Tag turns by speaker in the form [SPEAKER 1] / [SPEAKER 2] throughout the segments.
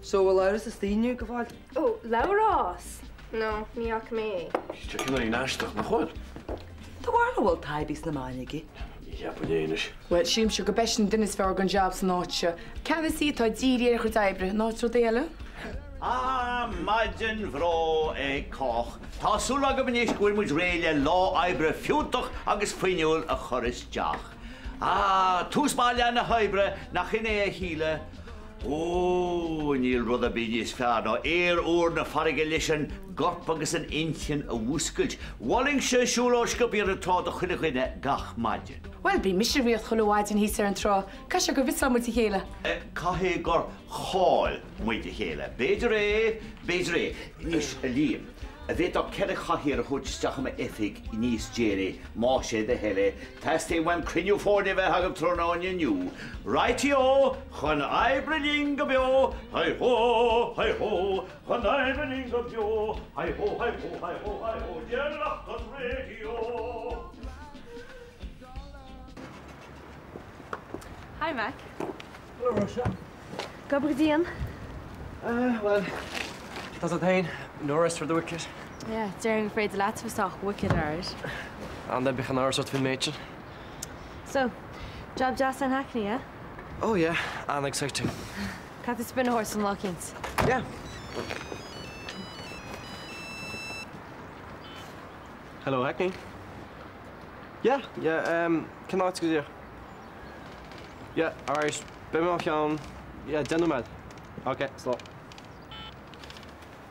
[SPEAKER 1] So will Laura's the senior go
[SPEAKER 2] Oh, Laura's? No, ní ach mé.
[SPEAKER 3] She's checking on nashta, na chod.
[SPEAKER 1] The world will tibis na manigi.
[SPEAKER 3] Yeah, but Danish.
[SPEAKER 4] Well, she's sure beshin dinnis for jobs notcha. Can we see to diri er chudaibre not rodele?
[SPEAKER 5] Maidin bhró coch. Tá súla go bníos gúil muid réile lá aibre fiúntach agus faoineúil a choris deach. Tús máile na haibre nach chinné a híle. Ó, níl rud a bíníos fear nó úr na farige leis an gorp agus an intinn a bhúscailt. Walling se siúlós go bíar atá a chuine chuine gach maidin.
[SPEAKER 4] Well, bí misir bhíoh chulháid an híar an trá. Cai se go bhí mu chéile.
[SPEAKER 5] Caihé gur cháil muid a chéile. Béidir é, níos a líam. A bheit a cead chaithir a chuisteach am ithig níos déire, má sé de heile, testí bhaim criniú fórne bheith agam trónáin nniu. Rightio, chun aibrelín go beo, hai-ho, chun aibrelín go beo, hai-ho, déarach an radio.
[SPEAKER 2] Hi, Mac.
[SPEAKER 3] Hello, Russia.
[SPEAKER 2] Gabriel.
[SPEAKER 3] Well, does it pain? No rest for the wicked.
[SPEAKER 2] Yeah, daring afraid the lads was off wicked hard.
[SPEAKER 3] And then become our sort of matron.
[SPEAKER 2] So, job just in Hackney, yeah?
[SPEAKER 3] Oh yeah, and exciting.
[SPEAKER 2] Can't they spin a horse in Lockins?
[SPEAKER 3] Yeah. Hello, Hackney. Yeah, can I ask you? Yeah, alright. Bim yeah, Denomad. Okay, stop.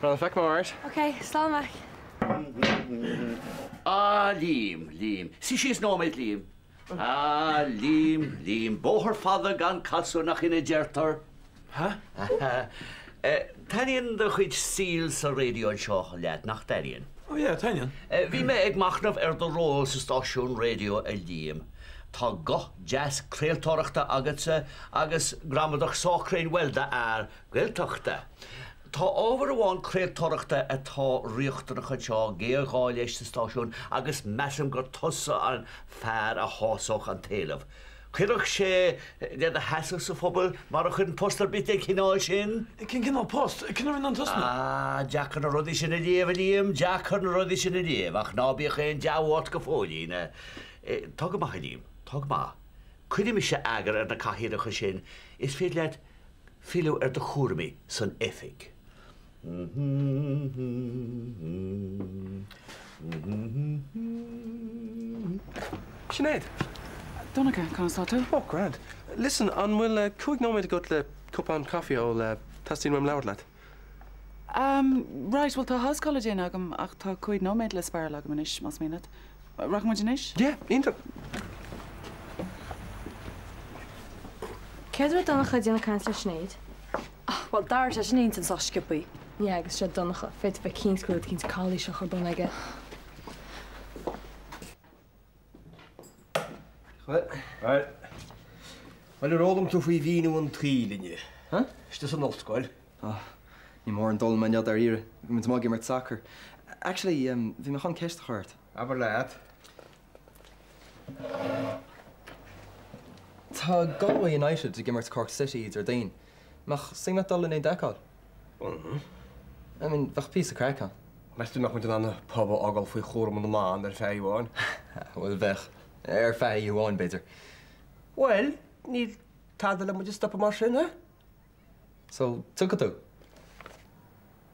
[SPEAKER 3] Run effect, alright?
[SPEAKER 2] Okay, slán Mac.
[SPEAKER 5] Liam. See, she's no mate, Liam. Liam. Bo her father gan castle nach in a jerter.
[SPEAKER 3] Huh?
[SPEAKER 5] Tanyan the which seals a radio show lad nach Tanyan.
[SPEAKER 3] Oh yeah, Tanyan.
[SPEAKER 5] Vi me ag machnaf the rolls station radio a Liam. Tá go jazz crealtorachta agus gramadach socrain welda gweltochta. Tá over bháin creatorachta atá riochtanach anseo géará leis sa stáisiún agus measam gur tusa an fear a hásoch an talamh. Cuireadh sé de a heasa sa phobal mar a chun postar bit ag cinál sin?
[SPEAKER 3] Cin cinál post? Cinál an tusna?
[SPEAKER 5] Jack an rudí sin a déobh Liam, Jack an rudí sin a déobh ach nábíoch éon deabhát go fóilína. Tá go maith Liam, tá go maith. Cuidim is sé agar ar na caitheacha sin is féad leat fiú ar do chúrmaí san éifig.
[SPEAKER 3] Sinead?
[SPEAKER 4] Donegal, can I start too?
[SPEAKER 3] Oh, grand. Listen, an will cúig nóid go le cup an coffee ó tastín mam leabhar leat.
[SPEAKER 4] Right, well, tá has college in agam ach tá cúig nóid le spar agam inis, mas mínat. Rachmid inis?
[SPEAKER 3] Yeah, inta.
[SPEAKER 2] Céadú donnacha dína cansla Sinead?
[SPEAKER 6] Well, dar sé sin an sa skipaí.
[SPEAKER 2] Yeah, agus sé donnacha. Féit bheith Kingscoil cíns cálaí seo chu bun aige.
[SPEAKER 7] Right. Well, you're all them to free vino and tree, linje. Huh? Is this an old school?
[SPEAKER 8] Oh, you more dull man yet there here. We must more game soccer. Actually, we may have kissed hard.
[SPEAKER 7] Aber lad.
[SPEAKER 8] Tá Galway United to give Cork City or Dean. Mach sing that dull in a decal. I mean, vach piece of crack on.
[SPEAKER 7] Must do nothing on the pub or ogle for chorm on the man that fay you on.
[SPEAKER 8] Well, vech. Fay you on better.
[SPEAKER 7] Well, need tadle and just stop a machine, eh?
[SPEAKER 8] So, took it out.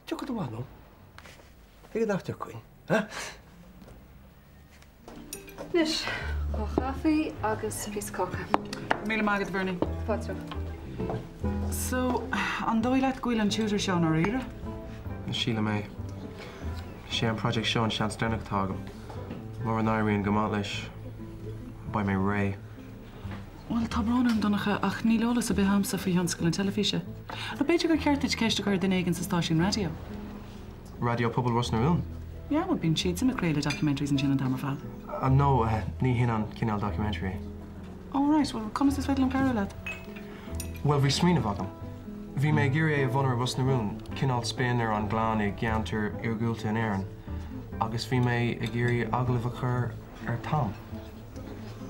[SPEAKER 7] Took it one, no? Take it after Queen, huh?
[SPEAKER 2] Nis, go chaffaí agus fís cocha.
[SPEAKER 4] Míle mágad Bernie.
[SPEAKER 2] Pátro.
[SPEAKER 4] So, an dóileat gúil an tutor seán ar ire?
[SPEAKER 3] Sheila May. She an project Sean Shans Denach Tagum. More an Irene Gamatlish. By my Ray.
[SPEAKER 4] Well, tá brán an donnacha ach ní leolas a bheith hamsa faoi hionscail an telefíse. Na beidir go ceartid céiste chuir den éigen sa stáisiún radio.
[SPEAKER 3] Radio Pobl Ross na Room?
[SPEAKER 4] Yeah, well, been sheets in McCrae documentaries and Jin and Damerfad.
[SPEAKER 3] No, ní hin an cinál documentary.
[SPEAKER 4] All right, well, come as this Fedlam Carolad.
[SPEAKER 3] Well, vi smína vagam. Vi me giri a vonner Ross na Room, cinál spinner an glán I gianter irgulta an Aaron. Agus vi me a giri aglivachar Tom.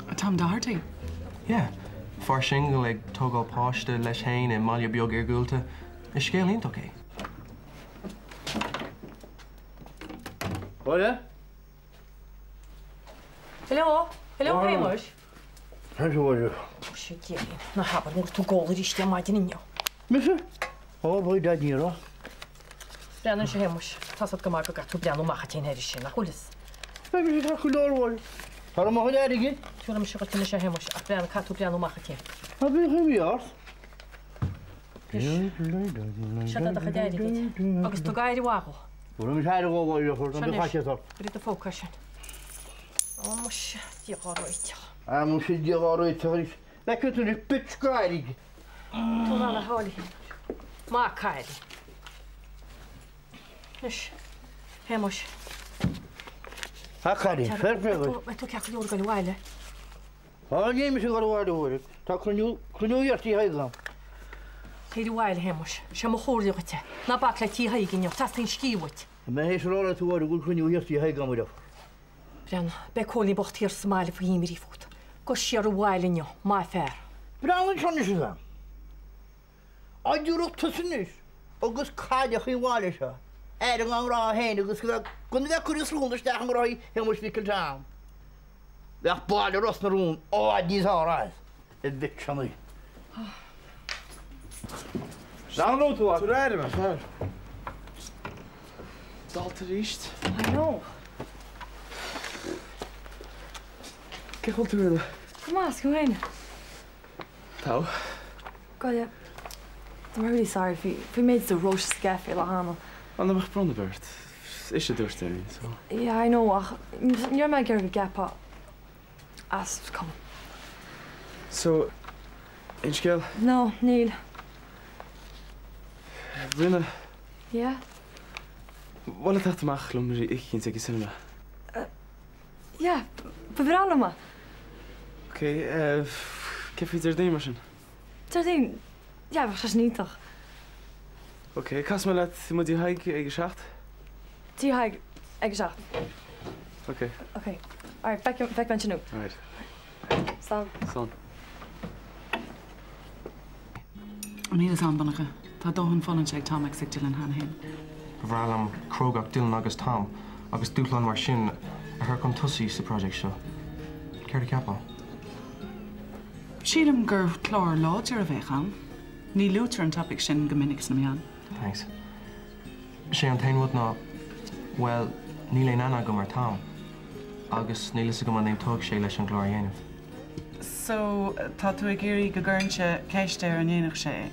[SPEAKER 4] A Tom Doherty?
[SPEAKER 3] Yeah. Far shingle ag togal páiste leis hain and malja biog irgulta. Is scéal int oké?
[SPEAKER 7] Oile?
[SPEAKER 6] Hello? Hello, Hamish?
[SPEAKER 7] Hands away.
[SPEAKER 6] Shit, yeah. Na habar mór tú góla ríiste a maidin inniu.
[SPEAKER 7] Missa? Oh, boy, dad, Nero.
[SPEAKER 6] Breannan sé Hamish. Tásad go mar go gatú breanú machatín héidir sin nach chulis.
[SPEAKER 7] Maybe you can't go away. Har de nog een
[SPEAKER 6] Túlam se gotíine sé Hamish a breanna catú breanú machatín.
[SPEAKER 7] Heb je geen jaar?
[SPEAKER 6] Se a chadéirigid. Agus tú gaiidir wago.
[SPEAKER 7] Waarom is hij er al wel voor? Dan ga je toch.
[SPEAKER 6] Brit a fócas sin. Ó mu díáráite.
[SPEAKER 7] Ah, moet je die al uit te lekker toen ik pitch krijg.
[SPEAKER 6] Tú na hálaí. Má caiil. Is Hamish.
[SPEAKER 7] Ha, Cari, verder.
[SPEAKER 6] Tú ceach leor go bhile.
[SPEAKER 7] Oh, nee, misschien wel waar hoor. Dat kan je eerst die heel.
[SPEAKER 6] Céidir bhile Hamish. Se mo chóirleochate. Na bak le tí haigin jo, tastín scíhait.
[SPEAKER 7] Maar hij is er al uit hoor, goed kan je eerst die heel gaan.
[SPEAKER 6] Breanna, be cólaí bocht tíir smáile fa híimirí fút. Go siar bhile inniu, má fearr.
[SPEAKER 7] Brauwen schon is gaan. Als je ook tussen is, ook kan je geen wale zijn. Dan gaan we heen, dus kunnen we kunnen zonder staan maar hij moet wikkeld aan. Weg balen rost naar roen. Oh, die is al raar. Het dik van mij. Zou nooit wat rijden maar.
[SPEAKER 3] Dat triest.
[SPEAKER 6] I know.
[SPEAKER 3] Kijk wat doen.
[SPEAKER 2] Come on, come in.
[SPEAKER 3] Tau.
[SPEAKER 2] God, yeah. I'm really sorry if we made the roast scaff in Lahana.
[SPEAKER 9] An am bronnebert. Is het doorstelling zo?
[SPEAKER 2] Yeah, I know. You're my girl, Gappa. As come.
[SPEAKER 9] So, Inchkel,
[SPEAKER 2] No, Neil.
[SPEAKER 9] Rinne,
[SPEAKER 2] Yeah?
[SPEAKER 9] wat het mag lummer ik geen zeker cinema.
[SPEAKER 2] Yeah, bebralama.
[SPEAKER 9] Oké, kif iets er demersen.
[SPEAKER 2] Terdien. Ja, was niet toch?
[SPEAKER 9] Oké, kas me laat moet die hike geschacht.
[SPEAKER 2] Die ga ik exact.
[SPEAKER 9] Oké.
[SPEAKER 2] Okay. Alright, back bench nu.
[SPEAKER 9] Alright.
[SPEAKER 2] Staan.
[SPEAKER 9] Son.
[SPEAKER 4] Ní is anbannige. Tá dóhann fallan sé Tom ag Dylan han hen.
[SPEAKER 3] Bhreal am crogach Dylan agus Tom, agus dúchlan mar sin a thur chun tusaí sa project seo. Céir a ceapá.
[SPEAKER 4] Sílam gur chlár láidir a bheith an. Ní lútar an topic sin go minic na meán.
[SPEAKER 3] Thanks. Sé an tainmhd ná, well, ní le nana go mar Tom, agus ní lisa go man éimtóg sé leis an glóir dhéanamh.
[SPEAKER 4] So tá tú ag géirí go gcuirnte céisteir an dhéanaach sé.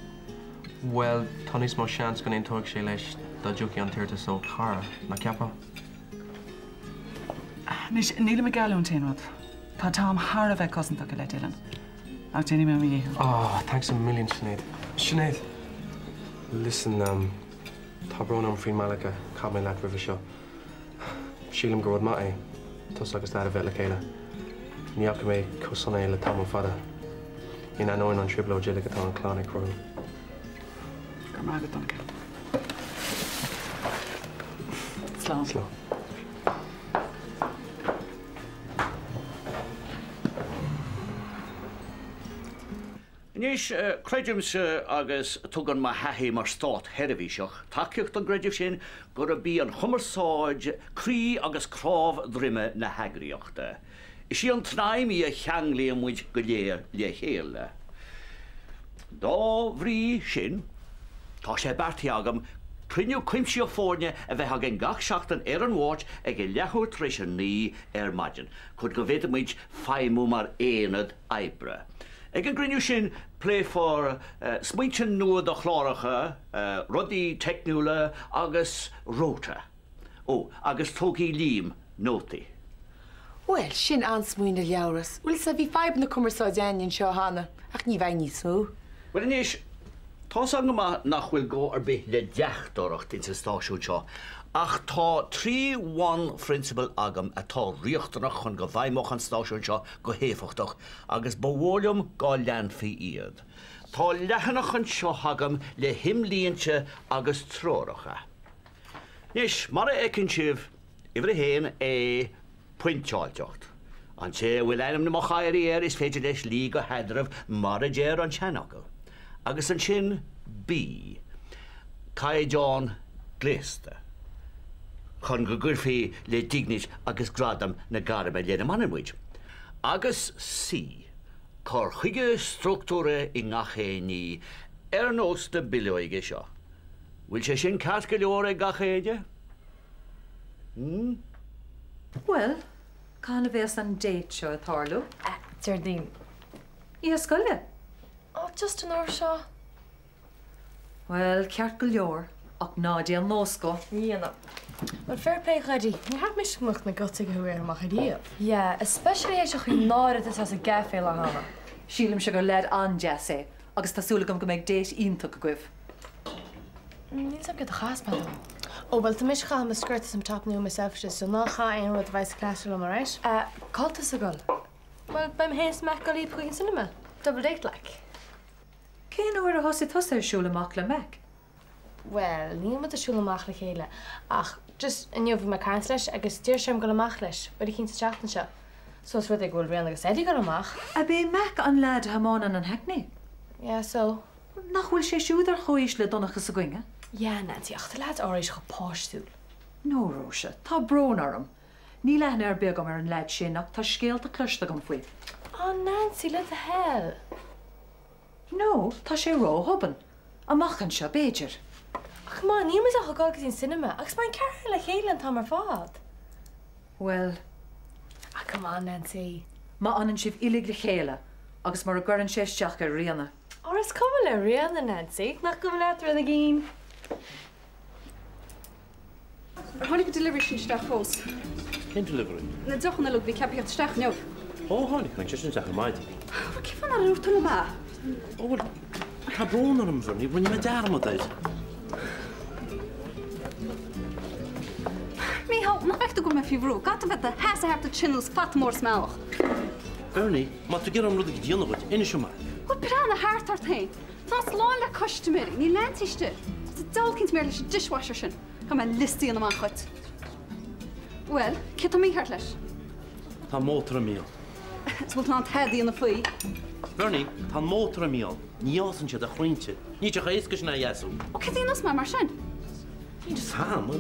[SPEAKER 3] Well, tá níos mó seans go éimtóg sé leis dá dúci an tíirta só cara na ceapá.
[SPEAKER 4] Níla me galún téanmhd. Tá Tom thar a bheith cosanta go le Dylan. Ach déanaine me mí.
[SPEAKER 3] Oh, thanks a million, Sinead. Sinead, listen, tá brón am faoin malacha cad mé leat ribh seo. Sílam gur rud maith é, tus agus dad a bheith le chéile. Níach go mé cosana é le Tom an fada. Ní anóin an tribló déile atá an chlánaigh croú.
[SPEAKER 4] Gur mágad doncha. Slán.
[SPEAKER 3] Slán.
[SPEAKER 5] Níos creidim se agus tugan ma haí mar stát herhí seach, takeocht an greidir sin gur a bí an chumarsáid, crí agus cráb drimme na hagriíochta. Is sí an tnaim í a cheanglíon muid go léir le chéile. Dá bhrí sin, tá sé bertaí agam, Triniu cuimsí fórne a bheith agin gach seachtain an bháid ag i leithú tris an ní maidin, chud go bhéad muid feimú mar éanad ebre. Ag an griniú sin plé for smuintin nuad a chláracha, rudaí techniúla agus róta. Ó, agus tógaí lím nótaí.
[SPEAKER 10] Well, sin ansmuoine leabhras. Bhfuil sa bhí feib na cumarsáideainn seo hána, ach ní bhaid níos mó.
[SPEAKER 5] Well, níos, tá sang ma nach bhfuil go ar bith le deachtóireacht in sa stáisiú seo, ach tá 3-1 principal agam atá riochtanach chun go bhaimach an stáisiú seo go héfachtach, agus bhólium gá leanfaí iad. Tá lehanach an seo agam le himlíonte agus tróracha. Níos, mar a ecinn sibh, ifir a héin é pointeáilteocht. An sé bhfuil einam na mo chairí is féidir leis lí go heidirmh mar a déir an teanachil. Agus an sin bí. Cai John Gléiste. Chun go gurfií le dignis agus gradam na garime léna manmuid. Agus sí, cor chuige structúre I ngachéní nós de bilioige seo. Bhfuil sé sin cas go leor ag gachéide?
[SPEAKER 11] Well, cána bhés an déit seo atharlú.
[SPEAKER 6] Jardine.
[SPEAKER 11] Í scoile?
[SPEAKER 6] Oh, just an hour seo.
[SPEAKER 11] Well, ceart go leor, ach nádí an nósco.
[SPEAKER 6] Íana. Well, fair play, Gaddy. You have me smucht na gotig who are my idea.
[SPEAKER 2] Yeah, especially as you know that as a gafe la hana.
[SPEAKER 11] Sílim se gur lead an Jesse, agus tásúla go méid déit ionach go gcuibh.
[SPEAKER 6] Níl sam go a chaspa. Oh, well, the mish cham skirt some top new myself just so not ha in with vice classroom, right?
[SPEAKER 2] Caltas a gal.
[SPEAKER 6] Well, beim hays mac gali pwyn cinema. Double date like.
[SPEAKER 11] Cén uair a thosaí tosa siúlamach le meic?
[SPEAKER 6] Well, ní mu a siúlamach le chéile. Ach, just in jobh me cairns leis agus tíir sem go amach leis, bud I cínta teachtan seo. So is rud ag bhfuil rian agus éidir go amach.
[SPEAKER 11] A bé meic an lead hamán an heicní?
[SPEAKER 6] Yeah, so.
[SPEAKER 11] Nach bhfuil sé siúdar chois le donachas a goinge?
[SPEAKER 6] Yeah, Nancy, ach, the lads áéis go páistúil.
[SPEAKER 11] No, Róise, tá brón arm. Ní leithna ar beag am ar an leid sin ach tá scéalta cluiste gom faoi.
[SPEAKER 6] Oh, Nancy, let the hell.
[SPEAKER 11] No, tá sé ró hoban. Amachchan seo béidir.
[SPEAKER 6] Ach, man, ní mas a gágus in cinema. Ach, spain ceir le chéile an tam ar fád.
[SPEAKER 11] Well.
[SPEAKER 6] Ah, come on, Nancy.
[SPEAKER 11] Ma anan sibh ilig le chéile, agus mar a ggurann séisteach ar riana.
[SPEAKER 6] Or is come le riana, Nancy. Nach go le ar a gin.
[SPEAKER 12] Honnig go delivery sin steach fós.
[SPEAKER 9] Cén delivery?
[SPEAKER 12] Na dochan na lug bhí ceapíocht steach neamh.
[SPEAKER 9] Ó, tháinig chuin sin teach maid.
[SPEAKER 12] Cífan ar úr tula má?
[SPEAKER 9] Ó, bhfuil tá brón ar an bhar, ní bhain me dearm daid.
[SPEAKER 12] Míhal, nach bheith go me fibrú, gata bheith a heas a heart a chinnels fat mór smelach.
[SPEAKER 9] Bernie, má tu gur an rud ag díanamhaid, ina seo mar.
[SPEAKER 12] Wel bran a hart ar tain. Tás láin le costumir, ní lentiste. Tá dalkins mér leis dishwasher sin. Tá me listí an amach chuit. Well, cit mí hart leis?
[SPEAKER 9] Tá mótar a míl.
[SPEAKER 12] Bhfuil tá an tedí an na faoi.
[SPEAKER 9] Bernie, tá mótar a míl. Ní ásan siad a chrointe. Ní teach éiscas na dhéasú.
[SPEAKER 12] O cedínas me mar sin?
[SPEAKER 9] Ní just ham.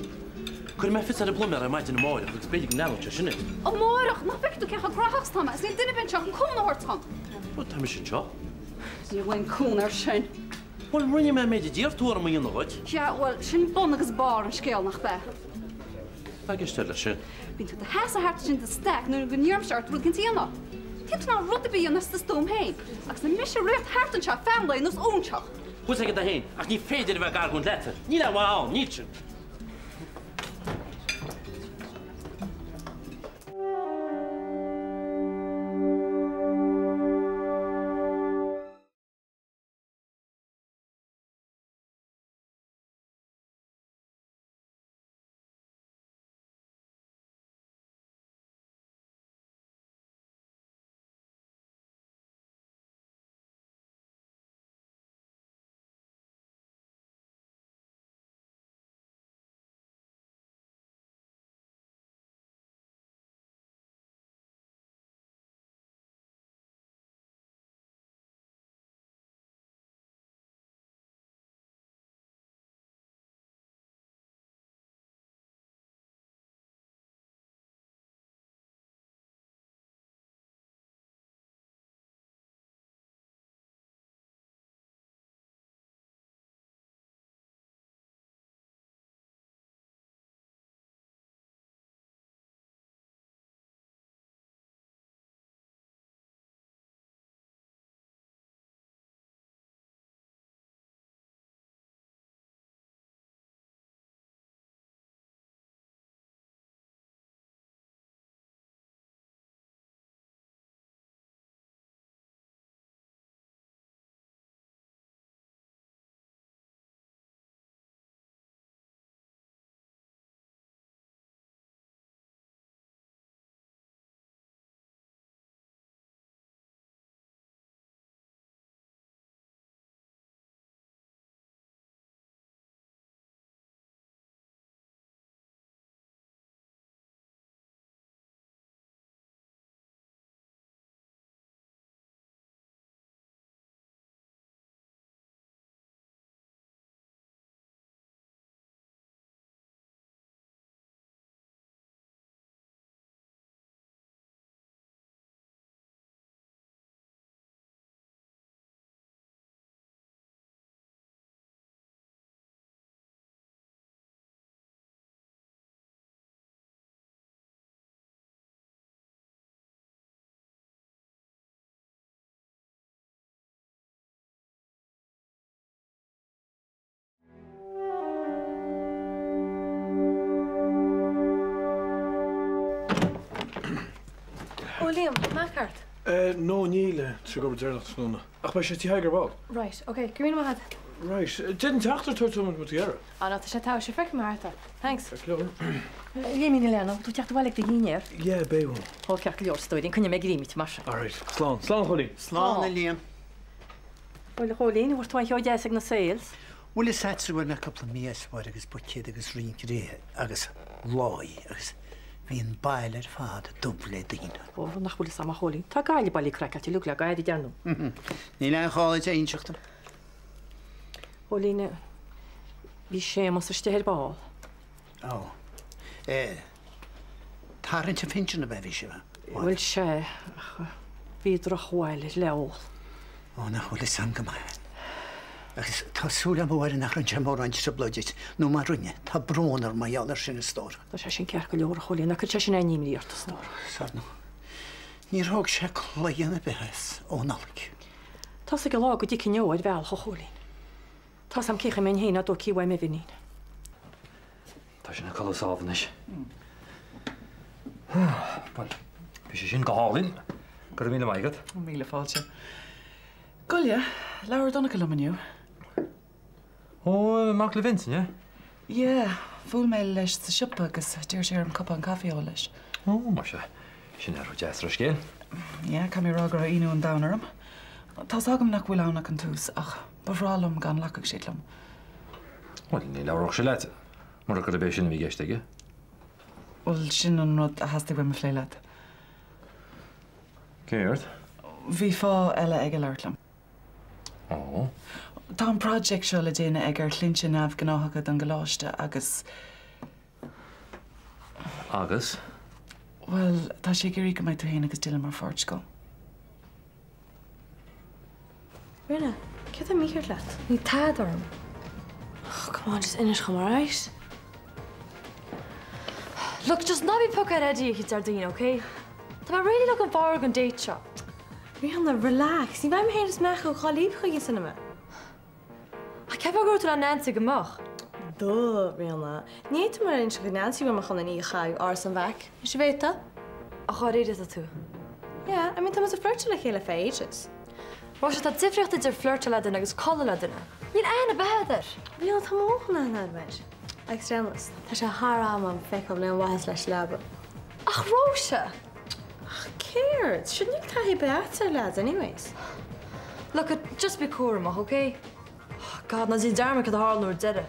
[SPEAKER 9] Cuir me fis ar a blumar a maid in máir, agus beidir neallte sinne.
[SPEAKER 12] O mórach, nach bheith tú cecha grachas tá me, ní duine ben teach an cún áhart tá.
[SPEAKER 9] Bud tá sin seo?
[SPEAKER 12] Ní bhain cún ar sin.
[SPEAKER 9] Wel, rinne me méidir díirtúar am íon áid.
[SPEAKER 12] Ja, wel, sin bon agus bar an scéal nach bheith.
[SPEAKER 9] Agus tuile sin.
[SPEAKER 12] Bín tú a heas a hart sin de steach nuair go níormseart rud cin tíana. Tíad ná rud a bí an nas stóm héin, agus na mis récht hart an se family nos ónseach.
[SPEAKER 9] Hús ag a héin, ach ní féidir bheith gargún lete. Ní le bháil, ní sin.
[SPEAKER 6] Liam, Macart.
[SPEAKER 13] No, Neil, to go to the school. Ach, but she's tiger ball.
[SPEAKER 6] Right, okay, Green Mahad.
[SPEAKER 13] Right, didn't after touch someone with the error.
[SPEAKER 6] Oh, no, she's a she freaking Martha. Thanks.
[SPEAKER 11] Léimi lena, tú teach bhile de híar?
[SPEAKER 13] Yeah, baby.
[SPEAKER 11] Hol ceach leor stoid, cynne me grímit mar.
[SPEAKER 13] All right, slán, Holly.
[SPEAKER 7] Slán, Liam.
[SPEAKER 11] Bhil Holín, bhar tú heo deasag na sales?
[SPEAKER 7] Well, it's had to a couple of years for agus butchid agus ring agus loy agus Bhíon bail ar fad dúpla daoine.
[SPEAKER 11] Ó, nach bhfuil sama Holín. Tá gáile bailí craiceail lu le gaiad dearnú.
[SPEAKER 7] Ní le cháid aonseachta.
[SPEAKER 11] Holín, bhí sémas a stéir báil.
[SPEAKER 7] Ó. Tarrant a finsin a bheith bhí sibh.
[SPEAKER 11] Bhfuil sé, bhí drochháil leol.
[SPEAKER 7] Ó, nach bhfuil san go mai. Agus tásúla bhhair nach an teamráint sa bloideid nó mar runne, tá brónar mai allar sin na stóra.
[SPEAKER 11] Tá sé sin cear go leor Holín, nach sé sin aimí líart a stóra.
[SPEAKER 7] Sarna. Ní róg sé chléanana bethes ó nalach.
[SPEAKER 11] Tá sa go lá go dtí cinneoid bheal cho Holín. Tá sam cicha mé héna dó cíhhaim me bhín.
[SPEAKER 14] Tá sin na colosáhanis. Bhí sé sin go hálinn, gur míle maigad.
[SPEAKER 4] Míle fáilte. Golia, leabhar donna go lumaniu.
[SPEAKER 14] Ó, Mark le Vincent, yeah?
[SPEAKER 4] Yeah, bhfuil mé leis sa sipa agus dúir sé an cuppa an caí ó leis.
[SPEAKER 14] Ó, mar sé sin ar deas ar scéal.
[SPEAKER 4] Yeah, cam rá gur inú an danarm. Tás agam nach bhfuil annach an tús ach bhrálam gan lacach siadlam.
[SPEAKER 14] Wel, ní leabhar sé leit. Mar a go béis sin bhí geisteige.
[SPEAKER 4] Wel, sin an rud a hastig bh me flé leat.
[SPEAKER 14] Céirt?
[SPEAKER 4] Bhí fá eile ag leirlam.
[SPEAKER 14] Ó.
[SPEAKER 4] Tá an project seo le déine ag ar clinse nabh gnáthagad an goláiste agus...
[SPEAKER 14] Agus?
[SPEAKER 4] Well, tá sé gurí go maid tú héana agus duile mar fort go.
[SPEAKER 6] Rinne, ce a míchar leat? Ní tádarm. Come on, just inis go mar right?
[SPEAKER 2] Look, just not be poker ready if it's Ardeen, okay? I'm really looking forward to date shop.
[SPEAKER 6] Rihanna, relax. Ní bhaim héanas meach ó chalíb chu sanna.
[SPEAKER 2] I kept go to Nancy gemach.
[SPEAKER 6] Duh, Rihanna. Ní tú mar inse go Nancy bhaim chuna ní chaú ars an bheic. Is bhéta?
[SPEAKER 2] A chá réad a tú.
[SPEAKER 6] Yeah, I mean, tá mas a flirte le chéile fé ages.
[SPEAKER 2] Rois tá difriocht idir flirte le duna agus colla le duna. Níl aina beidir.
[SPEAKER 6] Rihanna, tá móchan an admeid. Extremas. Tá sé thráam an feiceam le an wahas leis leba.
[SPEAKER 2] Ach, Rosa!
[SPEAKER 6] Cared. Shouldn't you carry better, lads, anyways?
[SPEAKER 2] Look, just be cool, Mach, okay? God, na zin darma could hard nor dead.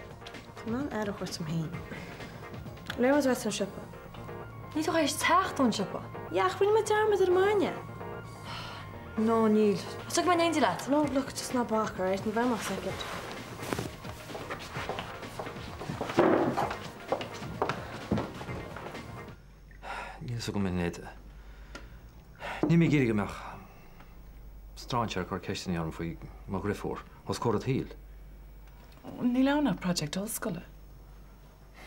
[SPEAKER 6] Come on, add a horse some hain. Where was Western Shipper?
[SPEAKER 2] Niet toch eens tacht on Shipper?
[SPEAKER 6] Ja, ik wil met darma de manja.
[SPEAKER 2] No, Neil. Wat zeg ik mijn eentje laat?
[SPEAKER 6] No, look, just not back, right? Niet bij me second.
[SPEAKER 14] Níl so go min néide. Ní mé géige meach stráintear chu ceistena an faoi má grifór, os córat híl.
[SPEAKER 4] Ní leanna project óscoile.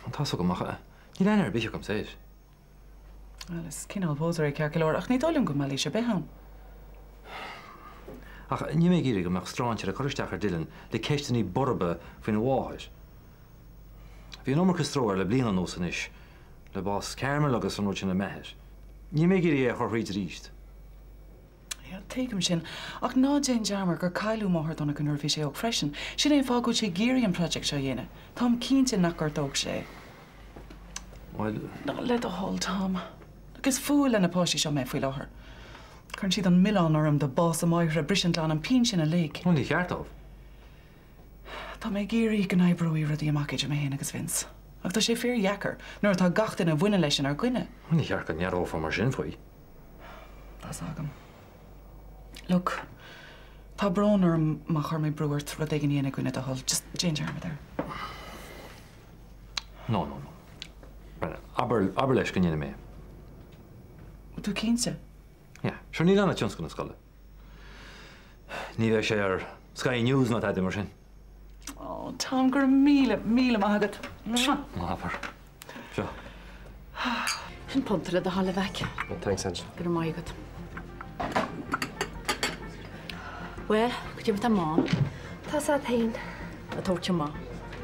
[SPEAKER 14] An tá so go macha. Ní leanar bíise gom séis.
[SPEAKER 4] Well, is cinál bósar cear leir ach ní dólim go meí sé beham.
[SPEAKER 14] Ach, ní mé géige meach stráintear a choristeach ar dilan le ceistenaí borbe faoin bháis. Bhí an omar stróir le blian an nósan is, le bás cearmar agus an sin na meis. Ní mé géige a churíd ríist.
[SPEAKER 4] Ja, teigem sin. Ach ná Jane Jarmer gur cailú máthir donna go nuir bhí sé ó freisin. Sin é fágó sé géirí an project seo dhéine. Tám cínte nach gur dóg sé.
[SPEAKER 14] Well...
[SPEAKER 4] No, le a hol, Tom. Agus fúil lena páisí seo mé faoi láthair. Chun siad an milán orm de bás a maithre brisint an pin sin a lé.
[SPEAKER 14] Well, ní cheartáh.
[SPEAKER 4] Tá mé géirí go naibbrúí rudí amachid a mé héana agus Vince. Ach tá sé fér jacker, nuair tá gatain a bhuine leis an ar gcuine.
[SPEAKER 14] Ní chear go nearófa mar sin faoi.
[SPEAKER 4] Tás agam. Look, tá brónar má chur mé breúirt rud ag an íana gcuine a hol, just Jane Jarmer there.
[SPEAKER 14] No. Aber leis go níana mé.
[SPEAKER 4] Tú cínte?
[SPEAKER 14] Ja, seo ní lena tionsco na scoile. Ní bheith sé ar Sky News ná taide mar sin.
[SPEAKER 4] Oh, Tom, gur míle maigad.
[SPEAKER 14] Áfar. Seo.
[SPEAKER 10] Sin ponta le a hála bheice.
[SPEAKER 3] Thanks, Ange.
[SPEAKER 10] Gur maigad. Well, go dtí tá má.
[SPEAKER 6] Tá sa tain.
[SPEAKER 10] A tóirte má.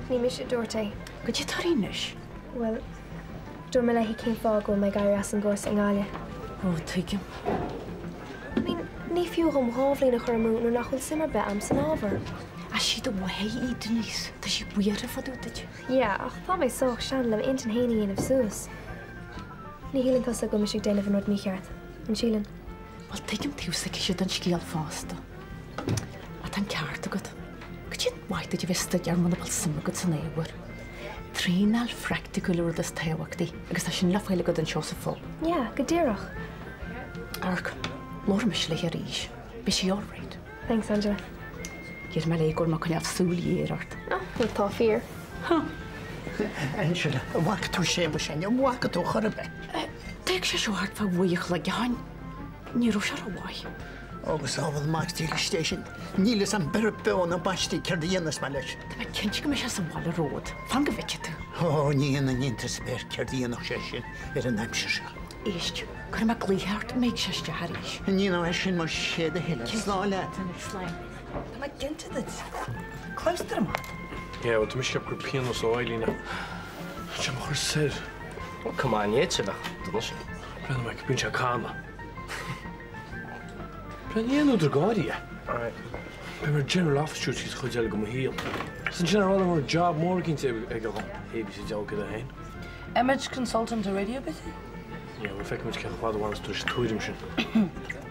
[SPEAKER 6] Ní mis sé dúirta.
[SPEAKER 10] Go dtí tarínis?
[SPEAKER 6] Well, dúir me le hí cén fá go me gaiir as an gcós an gáile.
[SPEAKER 10] Ó, tuigim.
[SPEAKER 6] Ní fiú go mthálíí na chumú nach chuil simar be am san ábhar.
[SPEAKER 10] A siad do bhé í Denise, Tá sí buar a fadútaid.
[SPEAKER 6] Ja, ach tá mé soch sean le intin héine inmh suas. Ní hílann cos go mis déanamh an mícheart. An sílan.
[SPEAKER 10] Well, tuigim túsa siad an scíal fásta. A tan ceart agad. Go sin mhaid a bhista dearmna bal sama go san éhar. Tríál fracticúir as tahaachtaí, agus tá sin lefuile go an seo sa fó.
[SPEAKER 6] Ja, go ddíireach.
[SPEAKER 10] Arc, mór me le ar ríis. Be sí all right.
[SPEAKER 6] Thanks, Angela.
[SPEAKER 10] Gir me le gur má chun afsúlí éart.
[SPEAKER 6] Bhfuil tá fír.
[SPEAKER 7] Angela, bhacha tú sé mu sin, bhacha tú chorbe.
[SPEAKER 10] Teag sé seo hart fa bhuioch le geáin. Ní ro se a bháid.
[SPEAKER 7] Agus ábhfuil Maxtíil Station, nílas an beir beán a baistí ceir dhéanas me leis.
[SPEAKER 10] Tá me cinse go me se sa bháil ród. Fan go bheice tú.
[SPEAKER 7] Ó, níon na níonta spéir ceir dhéanach sé sin ar an aimse se.
[SPEAKER 10] Éist, chur me glíthart méid seiste haríis.
[SPEAKER 7] Ní á sin mar séad a heile. Slá le.
[SPEAKER 10] Sláim.
[SPEAKER 1] Tá me ginta dit. Cloister am.
[SPEAKER 13] Ja, wat mis heb ik piano zo Eileen. Je mag er ser.
[SPEAKER 3] Well, come on, je ze weg. Dat was het.
[SPEAKER 13] Ben maar ik ben je kama. Ben je nu de guardia?
[SPEAKER 3] Alright.
[SPEAKER 13] Ben maar general office duties goed zelf om hier. Zijn general een job morgen te hebben. Heb je ze ook daarheen?
[SPEAKER 1] Image consultant a radio bit?
[SPEAKER 13] Ja, we fikken met geen wat ones dus toerim zijn.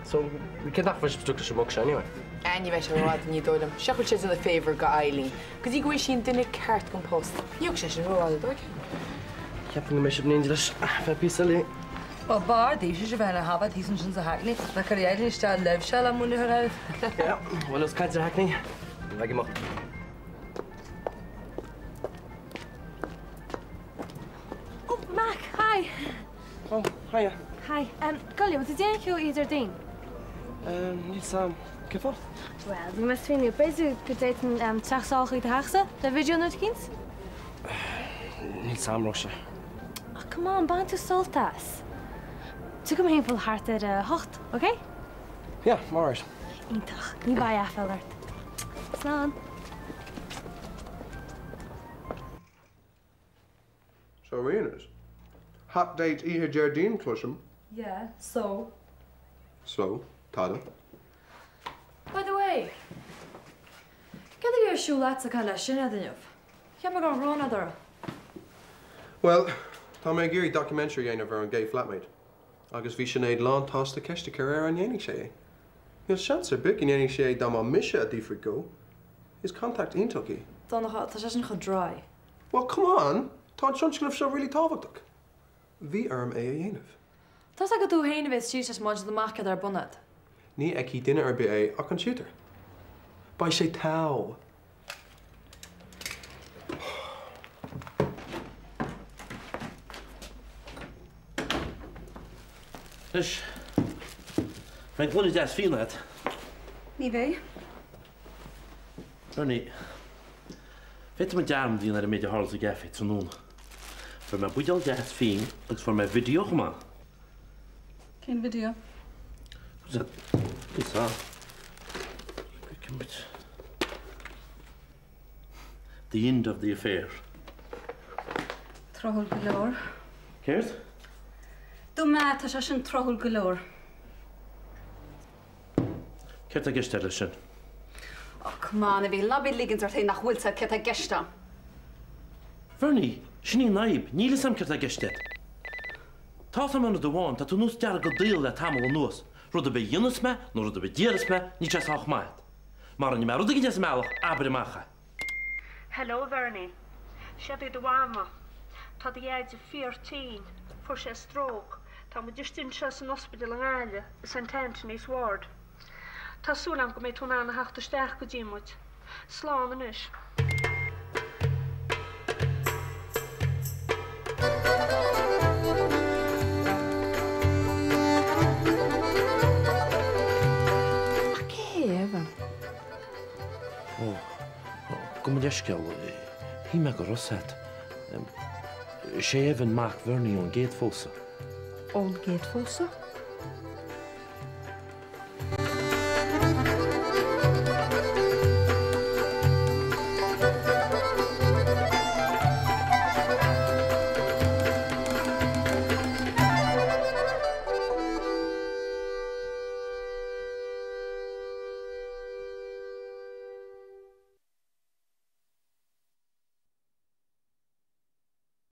[SPEAKER 3] So, we can talk about the box anyway.
[SPEAKER 10] Anyway, se bhrád ní dólam. Seachil sé in a favor go Eileen. Cos í go sin duine ceart go post. Níog sé sin bhrád dóid.
[SPEAKER 3] Ceapan go meis ab níos fe písalí.
[SPEAKER 1] Well, bar dí sé bheith na habad hí sin sa haicní, na chuéidir iste leh se le múna raibh.
[SPEAKER 3] Ja, well, is caiid a haicní. Leigi mo.
[SPEAKER 6] Oh, Mac, hi.
[SPEAKER 3] Oh, hiya.
[SPEAKER 6] Hi. Golia, wat is déanú idir dain?
[SPEAKER 3] Níl sam. Kifo?
[SPEAKER 6] Well, we must find you busy to date teachsáilchaí de heachsa, de video not kins?
[SPEAKER 3] Níl sam roise.
[SPEAKER 6] Oh, come on, ban tú soltas. Tu kom heen full hart ar hocht, okay?
[SPEAKER 3] Ja, mar.
[SPEAKER 6] Ítach, ní bai afellart. Slán.
[SPEAKER 15] So, Rhiannon, hot date ihe Jardine clusham.
[SPEAKER 2] Yeah, so?
[SPEAKER 15] So, Tada.
[SPEAKER 2] By the way, get your shoe lots of kind of shin at the new. Can't go wrong other.
[SPEAKER 15] Well, tá mé géirí documentary dhéanamh ar an gay flatmate. Agus bhí sin éad lán tásta ceiste caréir an dhéananig sé. Níl seans ar bic in dhéananig sé dá má mise a ddífric go. His contact iontóí.
[SPEAKER 2] Tá sé sin go dry.
[SPEAKER 15] Well, come on. Tá seanscilh seo rilí táhachtach. Bhí arm é a dhéanamh.
[SPEAKER 2] Tás go tú héanana bheith síos muid do mac ar bunad.
[SPEAKER 15] Ní ag í duine ar bí é ach an siútar. Ba sé tá.
[SPEAKER 9] Is. Mijn kloon is veel net.
[SPEAKER 12] Ní bheith.
[SPEAKER 9] Ronnie. Weet mijn darm die naar de media hall te geven te doen. Voor mijn boedel jazz fien, en voor mijn video gemaakt.
[SPEAKER 12] Geen video.
[SPEAKER 9] Is dat? Is dat? Ik een beetje. The end of the affair.
[SPEAKER 12] Trochel galore.
[SPEAKER 9] Keert?
[SPEAKER 12] Doe mij het als een trochel galore.
[SPEAKER 9] Keert dat gesteld zijn?
[SPEAKER 12] Oh, come on, we lobby liggend er nach Wilsa keta gesta.
[SPEAKER 9] Vernie, shini naib, niet eens keert dat gesteld. Taat hem aan de wand dat u nu sterk deel dat hamel noos. Rode bij jongens me, nog rode bij dieres me, niet eens ook maat. Maar niet meer rode gjes melch, abremacha.
[SPEAKER 16] Hello, Vernie. Shabby de Wama. Tá the age of 14 for she stroke. Tá mu just in an hospital in Ireland, St. Anthony's Ward. Tá súlam go mé túna na hachtta steach go ddímuid. Slán an is.
[SPEAKER 9] Kom maar eens hier me go Rosset. Sé even maak Vernie on Gatefossa.
[SPEAKER 6] On Gatefossa?